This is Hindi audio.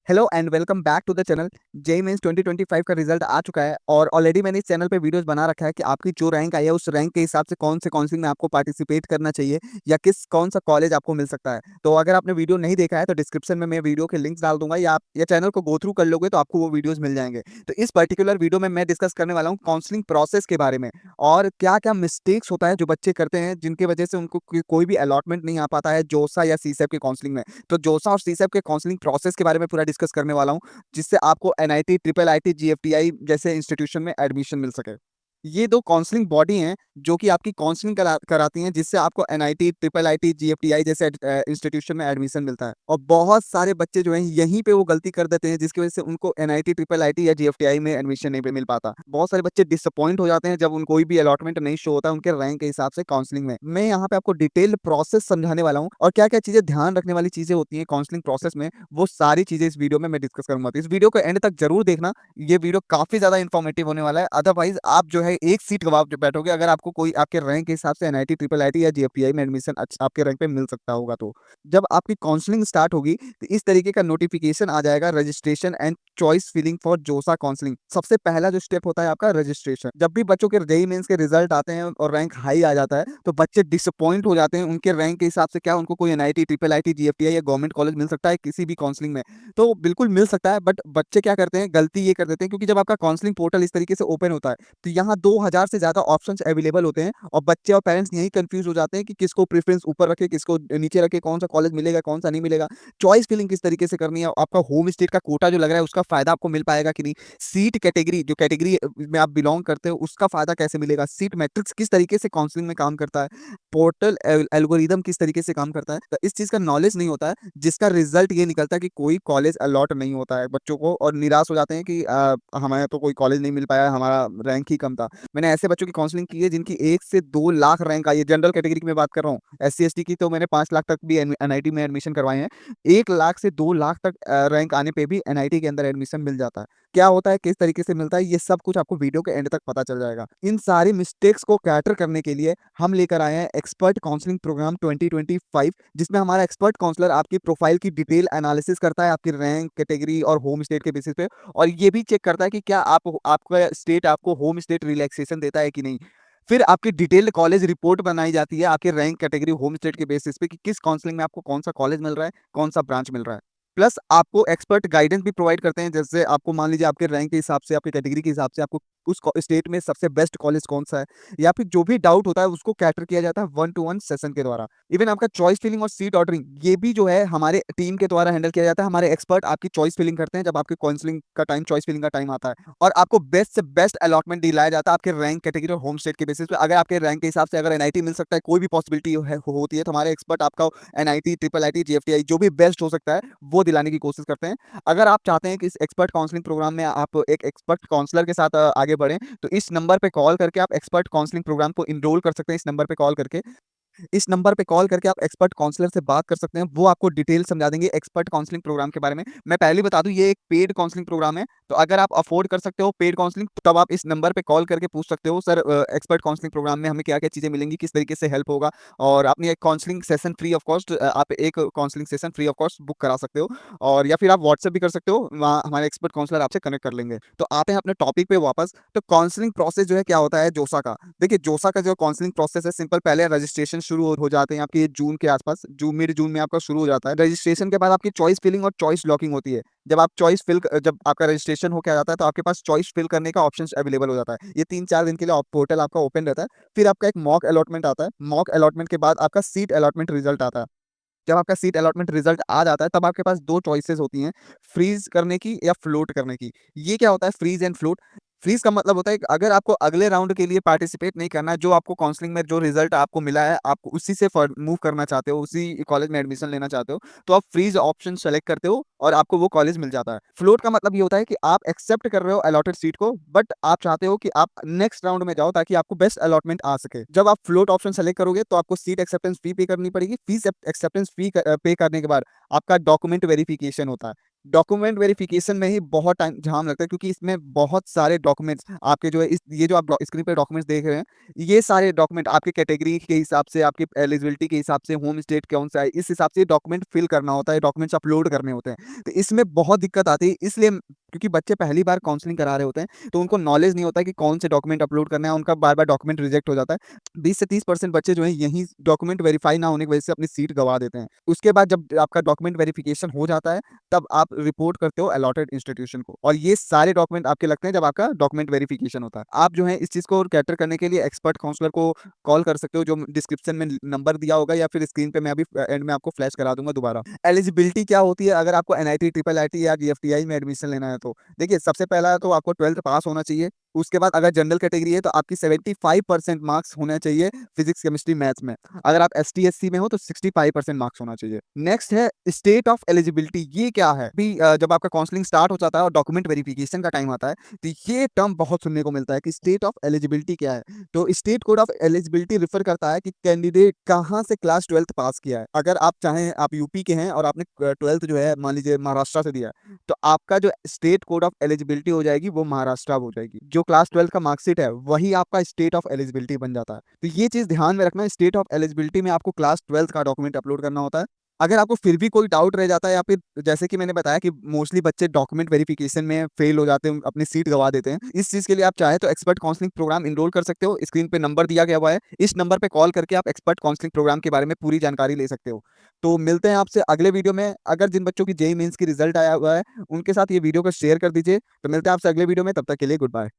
Hello and welcome back to the channel. JEE Mains 2025 का रिजल्ट आ चुका है और ऑलरेडी मैंने इस चैनल पे वीडियोस बना रखा है कि आपकी जो रैंक आई है उस रैंक के हिसाब से कौन से काउंसलिंग में आपको पार्टिसिपेट करना चाहिए या कौन सा कॉलेज आपको मिल सकता है। तो अगर आपने वीडियो नहीं देखा है तो डिस्क्रिप्शन में मैं वीडियो के लिंक्स डाल दूंगा या आप या चैनल को गो थ्रू कर लोगे तो आपको वो वीडियोज मिल जाएंगे। तो इस पर्टिकुलर वीडियो में मैं डिस्कस करने वाला हूँ काउंसलिंग प्रोसेस के बारे में और क्या क्या मिस्टेक्स होता है जो बच्चे करते हैं जिनकी वजह से उनको कोई भी अलॉटमेंट नहीं आ पाता है जोसा या सीसेप के काउंसलिंग में। तो जोसा और सीसेप के काउंसलिंग प्रोसेस के बारे में पूरा डिस्कस करने वाला हूँ जिससे आपको एनआईटी, ट्रिपल आईटी, जीएफटीआई जैसे इंस्टीट्यूशन में एडमिशन मिल सके। ये दो काउंसलिंग बॉडी हैं जो कि आपकी काउंसलिंग कराती हैं जिससे आपको एनआईटी, ट्रिपल आईटी, जीएफटीआई जैसे इंस्टीट्यूशन में एडमिशन मिलता है। और बहुत सारे बच्चे जो हैं यहीं पे वो गलती कर देते हैं जिसकी वजह से उनको एनआईटी, ट्रिपल आईटी या जीएफटीआई में एडमिशन नहीं मिल पाता। बहुत सारे बच्चे डिसअपॉइंट हो जाते हैं जब उनको कोई भी अलॉटमेंट नहीं शो होता उनके रैंक के हिसाब से काउंसलिंग में। मैं यहाँ पे आपको डिटेल प्रोसेस समझाने वाला हूँ और क्या क्या चीजें ध्यान रखने वाली चीजें होती हैं काउंसलिंग प्रोसेस में, वो सारी चीजें इस वीडियो में मैं डिस्कस करूंगा। तो इस वीडियो को एंड तक जरूर देखना, ये वीडियो काफी ज्यादा इन्फॉर्मेटिव होने वाला है। अदरवाइज आप जो है एक सीट गवा बैठोगे अगर आपको कोई आपके रैंक के हिसाब से एनआईटी, ट्रिपल आईटी या जीएफटीआई में एडमिशन आपके रैंक पे मिल सकता होगा। तो जब आपकी काउंसलिंग स्टार्ट होगी तो इस तरीके का नोटिफिकेशन आ जाएगा, registration and choice filling for JoSAA counselling. सबसे पहला जो स्टेप होता है आपका रजिस्ट्रेशन। जब भी बच्चों के जेईई मेंस के रिजल्ट आते हैं और रैंक हाई आ जाता है तो बच्चे डिसअपॉइंट हो जाते हैं उनके रैंक के हिसाब से। क्या उनको कोई एनआईटी, ट्रिपल आईटी, जीएफटीआई या गवर्नमेंट कॉलेज मिल सकता है किसी भी काउंसलिंग में? तो बिल्कुल मिल सकता है, बट बच्चे क्या करते हैं, गलती ये कर देते हैं क्योंकि जब आपका काउंसलिंग पोर्टल इस तरीके से ओपन होता है तो यहाँ 2000 से ज्यादा ऑप्शंस अवेलेबल होते हैं और बच्चे और पेरेंट्स यही कंफ्यूज हो जाते हैं कि किसको प्रेफरेंस ऊपर रखे, किसको नीचे रखे, कौन सा कॉलेज मिलेगा, कौन सा नहीं मिलेगा। चॉइस फिलिंग किस तरीके से करनी है, आपका होम स्टेट का कोटा जो लग रहा है उसका फायदा आपको मिल पाएगा कि नहीं, सीट कैटेगरी जो कैटेगरी में आप बिलोंग करते हो उसका फायदा कैसे मिलेगा, सीट मैट्रिक्स किस तरीके से काउंसलिंग में काम करता है, पोर्टल एल्गोरिदम किस तरीके से काम करता है। तो इस चीज का नॉलेज नहीं होता है जिसका रिजल्ट ये निकलता है कि कोई कॉलेज अलॉट नहीं होता है बच्चों को और निराश हो जाते हैं कि हमें तो कोई कॉलेज नहीं मिल पाया, हमारा रैंक ही कम था। मैंने ऐसे बच्चों की काउंसलिंग की है जिनकी 1 से 2 लाख रैंक आई है। जनरल कैटेगरी की मैं बात कर रहा हूँ, एससी एसटी की तो मैंने 5 लाख तक भी एनआईटी में एडमिशन करवाए हैं। 1 लाख से 2 लाख तक रैंक आने पे भी एनआईटी के अंदर एडमिशन मिल जाता है। क्या होता है, किस तरीके से मिलता है, ये सब कुछ आपको वीडियो के एंड तक पता चल जाएगा। इन सारी मिस्टेक्स को कैटर करने के लिए हम लेकर आए हैं एक्सपर्ट काउंसलिंग प्रोग्राम 2025, जिसमें हमारा एक्सपर्ट काउंसलर आपकी प्रोफाइल की डिटेल एनालिसिस करता है आपकी रैंक, कैटेगरी और होम स्टेट के बेसिस पे, और ये भी चेक करता है कि क्या आपका स्टेट आपको होम स्टेट रिलैक्सेशन देता है कि नहीं। फिर आपकी डिटेल्ड कॉलेज रिपोर्ट बनाई जाती है आपके रैंक, कैटेगरी, होम स्टेट के बेसिस पे कि किस काउंसलिंग में आपको कौन सा कॉलेज मिल रहा है, कौन सा ब्रांच मिल रहा है। प्लस आपको एक्सपर्ट गाइडेंस भी प्रोवाइड करते हैं, जैसे आपको मान लीजिए आपके रैंक के हिसाब से, आपके कैटेगरी के हिसाब से आपको उस स्टेट में सबसे बेस्ट कॉलेज कौन सा है, या फिर जो भी डाउट होता है उसको कैटर किया जाता है 1-to-1 सेशन के द्वारा। इवन आपका चॉइस फिलिंग और सीट ऑर्डरिंग ये भी जो है हमारे टीम के द्वारा हैंडल किया जाता है। हमारे एक्सपर्ट आपकी चॉइस फिलिंग करते हैं जब आपके काउंसलिंग का टाइम, चॉइस फिलिंग का टाइम आता है, और आपको बेस्ट से बेस्ट अलॉटमेंट दिलाया जाता है आपके रैंक, कैटेगरी और होम स्टेट के बेसिस पे। अगर आपके रैंक के हिसाब से अगर एनआईटी मिल सकता है, कोई भी पॉसिबिलिटी होती है, तो हमारे एक्सपर्ट आपका एनआईटी, ट्रिपल आईटी, जीएफटीआई जो भी बेस्ट हो सकता है वो दिलाने की कोशिश करते हैं। अगर आप चाहते हैं कि इस एक्सपर्ट काउंसलिंग प्रोग्राम में आप एक एक्सपर्ट काउंसलर के साथ आगे बढ़ें तो इस नंबर पे कॉल करके आप एक्सपर्ट काउंसलिंग प्रोग्राम को इनरोल कर सकते हैं। इस नंबर पे कॉल करके, इस नंबर पे कॉल करके आप एक्सपर्ट काउंसलर से बात कर सकते हैं, वो आपको डिटेल समझा देंगे एक्सपर्ट काउंसलिंग प्रोग्राम के बारे में। मैं पहले बता दूं ये एक पेड काउंसलिंग प्रोग्राम है, तो अगर आप अफोर्ड कर सकते हो पेड काउंसलिंग तब आप इस नंबर पे कॉल करके पूछ सकते हो, सर एक्सपर्ट काउंसलिंग प्रोग्राम में हमें क्या क्या चीजें मिलेंगी, किस तरीके से हेल्प होगा। और अपनी एक counselling session free of cost, आप एक counselling session free of cost book करा सकते हो, और या फिर आप व्हाट्सएप भी कर सकते हो, वहाँ हमारे एक्सपर्ट काउंसलर आपसे कनेक्ट कर लेंगे। तो आते हैं अपने टॉपिक पे वापस। तो काउंसलिंग प्रोसेस जो है क्या होता है जोसा का। देखिए जोसा का जो काउंसलिंग प्रोसेस है सिंपल, पहले रजिस्ट्रेशन शुरू हो जाते हैं आपके जून के आसपास, जून, मिड जून में आपका शुरू हो जाता है। रजिस्ट्रेशन के बाद आपकी चॉइस फिलिंग और चॉइस लॉकिंग होती है। जब आपका रजिस्ट्रेशन हो के आ जाता है तो आपके पास चॉइस फिल करने का ऑप्शन अवेलेबल हो जाता है। ये 3-4 दिन के लिए पोर्टल आपका ओपन रहता है। फिर आपका एक मॉक अलॉटमेंट आता है। मॉक अलॉटमेंट के बाद आपका सीट अलॉटमेंट रिजल्ट आता है। जब आपका सीट अलॉटमेंट रिजल्ट आ जाता है तब आपके पास दो चॉइसेस होती हैं, फ्रीज करने की या फ्लोट करने की। ये क्या होता है फ्रीज एंड फ्लोट? फ्रीज का मतलब होता है कि अगर आपको अगले राउंड के लिए पार्टिसिपेट नहीं करना है, जो आपको काउंसलिंग में जो रिजल्ट आपको मिला है आप उसी से मूव करना चाहते हो, उसी कॉलेज में एडमिशन लेना चाहते हो, तो आप फ्रीज ऑप्शन सेलेक्ट करते हो और आपको वो कॉलेज मिल जाता है। फ्लोट का मतलब ये होता है कि आप एक्सेप्ट कर रहे हो अलॉटेड सीट को, बट आप चाहते हो कि आप नेक्स्ट राउंड में जाओ ताकि आपको बेस्ट अलॉटमेंट आ सके। जब आप फ्लोट ऑप्शन सेलेक्ट करोगे तो आपको सीट एक्सेप्टेंस फी पे करनी पड़ेगी। फीस एक्सेप्टेंस फी पे करने के बाद आपका डॉक्यूमेंट वेरिफिकेशन होता है। डॉक्यूमेंट वेरिफिकेशन में ही बहुत टाइम झाम लगता है, क्योंकि इसमें बहुत सारे डॉक्यूमेंट्स आपके जो है इस ये जो आप स्क्रीन पे डॉक्यूमेंट्स देख रहे हैं, ये सारे डॉक्यूमेंट आपके कैटेगरी के हिसाब से, आपकी एलिजिबिलिटी के हिसाब से, होम स्टेट कौन सा है, इस हिसाब से डॉक्यूमेंट फिल करना होता है, डॉक्यूमेंट्स अपलोड करने होते हैं। तो इसमें बहुत दिक्कत आती है, इसलिए क्योंकि बच्चे पहली बार काउंसलिंग करा रहे होते हैं, तो उनको नॉलेज नहीं होता है कि कौन से डॉक्यूमेंट अपलोड करना है, उनका बार-बार डॉक्यूमेंट रिजेक्ट हो जाता है। 20 से 30% बच्चे जो हैं यही डॉक्यूमेंट वेरीफाई ना होने की वजह से अपनी सीट गँवा देते हैं। उसके बाद जब आपका डॉक्यूमेंट वेरिफिकेशन हो जाता है, तब आप रिपोर्ट करते हो अलॉटेड इंस्टीट्यूशन को, और ये सारे डॉक्यूमेंट आपके लगते हैं जब आपका डॉक्यूमेंट वेरिफिकेशन होता है। आप जो है इस चीज़ को कैटर करने के लिए एक्सपर्ट काउंसलर को कॉल कर सकते हो, जो डिस्क्रिप्शन में नंबर दिया होगा, या फिर स्क्रीन पे मैं अभी एंड में आपको फ्लैश करा दूँगा दोबारा। एलिजिबिलिटी क्या होती है अगर आपको एनआईटी, ट्रिपल आईटी या जीएफटीआई में एडमिशन लेना है तो? देखिए, सबसे पहला तो आपको 12th पास होना चाहिए। उसके बाद अगर जनरल कैटेगरी है तो आपकी 75% मार्क्स होने चाहिए फिजिक्स, केमिस्ट्री, मैथ्स में। अगर आप एसटी, एससी में हो तो 65% मार्क्स होना चाहिए। नेक्स्ट है स्टेट ऑफ एलिजिबिलिटी। ये क्या है? जब आपका काउंसलिंग स्टार्ट हो जाता है और डॉक्यूमेंट वेरिफिकेशन का टाइम आता है, तो ये टर्म बहुत सुनने को मिलता है कि स्टेट ऑफ एलिजिबिलिटी क्या है? तो state code of eligibility refer करता है कि कैंडिडेट कहाँ से क्लास 12th पास किया है। अगर आप चाहें, आप यूपी के हैं और आपने 12th जो है मान लीजिए महाराष्ट्र से दिया है, तो आपका जो स्टेट कोड ऑफ एलिजिबिलिटी हो जाएगी वो महाराष्ट्र हो जाएगी। जो क्लास 12 का मार्कशीट है वही आपका स्टेट ऑफ एलिजिबिलिटी बन जाता है। तो ये चीज़ ध्यान में रखना, स्टेट ऑफ एलिजिबिलिटी में आपको क्लास 12 का डॉक्यूमेंट अपलोड करना होता है। अगर आपको फिर भी कोई डाउट रह जाता है, या फिर जैसे कि मैंने बताया कि मोस्टली बच्चे डॉक्यूमेंट वेरिफिकेशन में फेल हो जाते हैं, अपनी सीट गँवा देते हैं। इस चीज़ के लिए आप चाहें तो एक्सपर्ट काउंसलिंग प्रोग्राम एनरोल कर सकते हो। स्क्रीन पे नंबर दिया गया हुआ है। इस नंबर पे कॉल करके आप एक्सपर्ट काउंसलिंग प्रोग्राम के बारे में पूरी जानकारी ले सकते हो। तो मिलते हैं आपसे अगले वीडियो में। अगर जिन बच्चों की जेईई मेंस की रिजल्ट आया हुआ है, उनके साथ ये वीडियो को शेयर कर दीजिए। तो मिलते हैं आपसे अगले वीडियो में, तब तक के लिए गुड बाय।